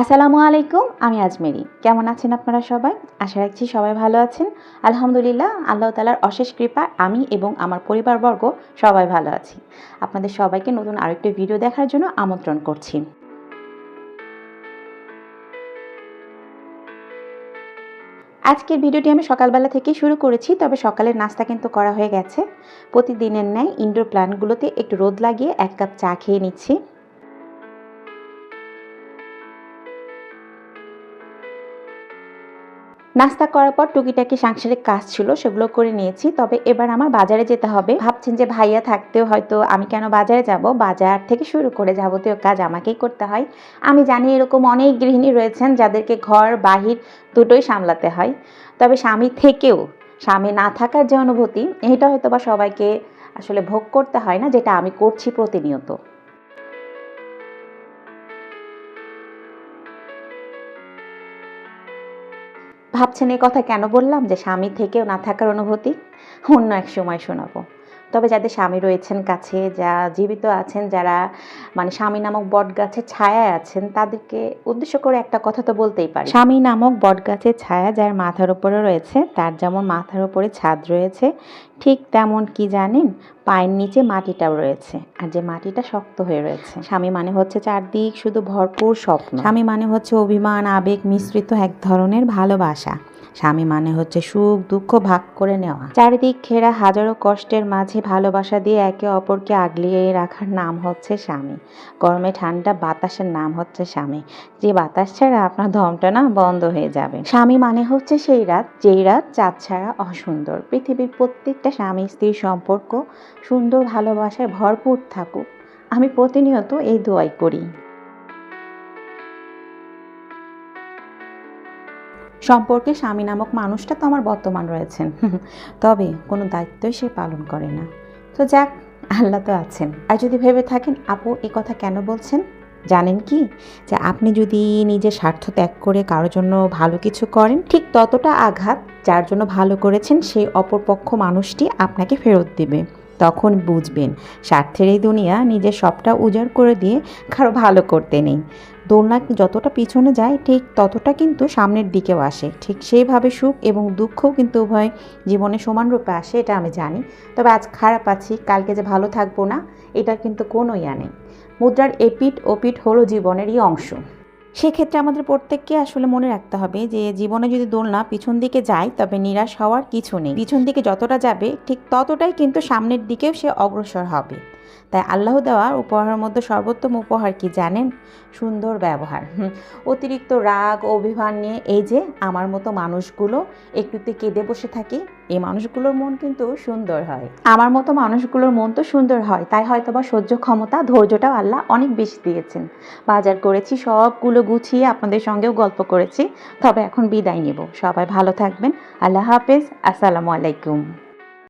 আসসালামু আলাইকুম, আমি আজমেরি। কেমন আছেন আপনারা সবাই? আশা রাখছি সবাই ভালো আছেন। আলহামদুলিল্লাহ, আল্লাহ তাআলার অশেষ কৃপায় আমি এবং আমার পরিবারবর্গ সবাই ভালো আছি। আপনাদের সবাইকে নতুন আরেকটি ভিডিও দেখার জন্য আমন্ত্রণ করছি। আজকের ভিডিওটি আমি সকালবেলা থেকেই শুরু করেছি, তবে সকালের নাস্তা কিন্তু করা হয়ে গেছে। প্রতিদিনের ন্যায় ইনডোর প্ল্যান্টগুলোতে একটু রোদ লাগিয়ে 1 কাপ চা খেয়ে নিচ্ছি। নাস্তা করার পর টুকিটাকি সাংসারিক কাজ ছিল, সেগুলো করে নিয়েছি। তবে এবার আমার বাজারে যেতে হবে। ভাবছেন যে ভাইয়া থাকতেও হয়তো আমি কেন বাজারে যাব? বাজার থেকে শুরু করে যাবতীয় কাজ আমাকেই করতে হয়। আমি জানি এরকম অনেক গৃহিণী রয়েছেন যাদেরকে ঘর বাহির দুটোই সামলাতে হয়। তবে স্বামী থেকেও স্বামী না থাকার যে অনুভূতি, এটা হয়তোবা সবাইকে আসলে ভোগ করতে হয় না, যেটা আমি করছি প্রতিনিয়ত। ভাবছেন এই কথা কেন বললাম যে স্বামী থেকেও না থাকার অনুভূতি? অন্য এক সময় শোনাবো। তবে যাদের স্বামী রয়েছেন কাছে, যা জীবিত আছেন, যারা মানে স্বামী নামক বটগাছের ছায়ায় আছেন, তাদেরকে উদ্দেশ্য করে একটা কথা তো বলতেই পারি। স্বামী নামক বটগাছের ছায়া যার মাথার উপরে রয়েছে, তার যেমন মাথার উপরে ছাদ রয়েছে, ঠিক তেমন কি জানেন, পায়ের নিচে মাটিটাও রয়েছে। আর যে মাটিটা শক্ত হয়ে রয়েছে। স্বামী মানে হচ্ছে চারদিক শুধু ভরপুর স্বপ্ন। স্বামী মানে হচ্ছে অভিমান আবেগ মিশ্রিত এক ধরনের ভালোবাসা। স্বামী মানে হচ্ছে সুখ দুঃখ ভাগ করে নেওয়া। চারিদিক ঘেরা হাজারো কষ্টের মাঝে ভালোবাসা দিয়ে একে অপরকে আগলিয়ে রাখার নাম হচ্ছে স্বামী। গরমে ঠান্ডা বাতাসের নাম হচ্ছে স্বামী। যে বাতাস ছাড়া আপনার দমটা না বন্ধ হয়ে যাবে। স্বামী মানে হচ্ছে সেই রাত, যেই রাত চাঁদ ছাড়া অসুন্দর। পৃথিবীর প্রত্যেকটা স্বামী স্ত্রীর সম্পর্ক সুন্দর ভালোবাসায় ভরপুর থাকুক, আমি প্রতিনিয়ত এই দোয়াই করি। সম্পর্কে স্বামী নামক মানুষটা তো আমার বর্তমান রয়েছেন, তবে কোনো দায়িত্বই সে পালন করে না। তো যাক, আল্লাহ তো আছেন। আর যদি ভেবে থাকেন আপু এ কথা কেন বলছেন, জানেন কি, যে আপনি যদি নিজের স্বার্থ ত্যাগ করে কারোর জন্য ভালো কিছু করেন, ঠিক ততটা আঘাত যার জন্য ভালো করেছেন সেই অপরপক্ষ মানুষটি আপনাকে ফেরত দেবে। তখন বুঝবেন স্বার্থের এই দুনিয়া নিজের সবটা উজাড় করে দিয়ে কারো ভালো করতে নেই। দোলনা যতটা পিছনে যায় ঠিক ততটা কিন্তু সামনের দিকেও আসে। ঠিক সেইভাবে সুখ এবং দুঃখও কিন্তু উভয় জীবনে সমানরূপে আসে, এটা আমি জানি। তবে আজ খারাপ আছি, কালকে যে ভালো থাকবো না, এটা কিন্তু কোনো ইয়া নেই। মুদ্রার এপিঠ ওপিঠ হলো জীবনেরই অংশ। সেক্ষেত্রে আমাদের প্রত্যেককে আসলে মনে রাখতে হবে যে জীবনে যদি দোলনা পিছন দিকে যায় তবে নিরাশ হওয়ার কিছু নেই। পিছন দিকে যতটা যাবে ঠিক ততটাই কিন্তু সামনের দিকেও সে অগ্রসর হবে। তাই আল্লাহ দেওয়ার উপহারের মধ্যে সর্বোত্তম উপহার কি জানেন? সুন্দর ব্যবহার। অতিরিক্ত রাগ অভিমান নিয়ে এই যে আমার মতো মানুষগুলো একটুতে কেঁদে বসে থাকি, এই মানুষগুলোর মন কিন্তু সুন্দর হয়। আমার মতো মানুষগুলোর মন তো সুন্দর হয়, তাই হয়তো বা সহ্য ক্ষমতা ধৈর্যটাও আল্লাহ অনেক বেশি দিয়েছেন। বাজার করেছি, সবগুলো গুছিয়ে আপনাদের সঙ্গেও গল্প করেছি। তবে এখন বিদায় নেব। সবাই ভালো থাকবেন। আল্লাহ হাফেজ। আসসালামু আলাইকুম।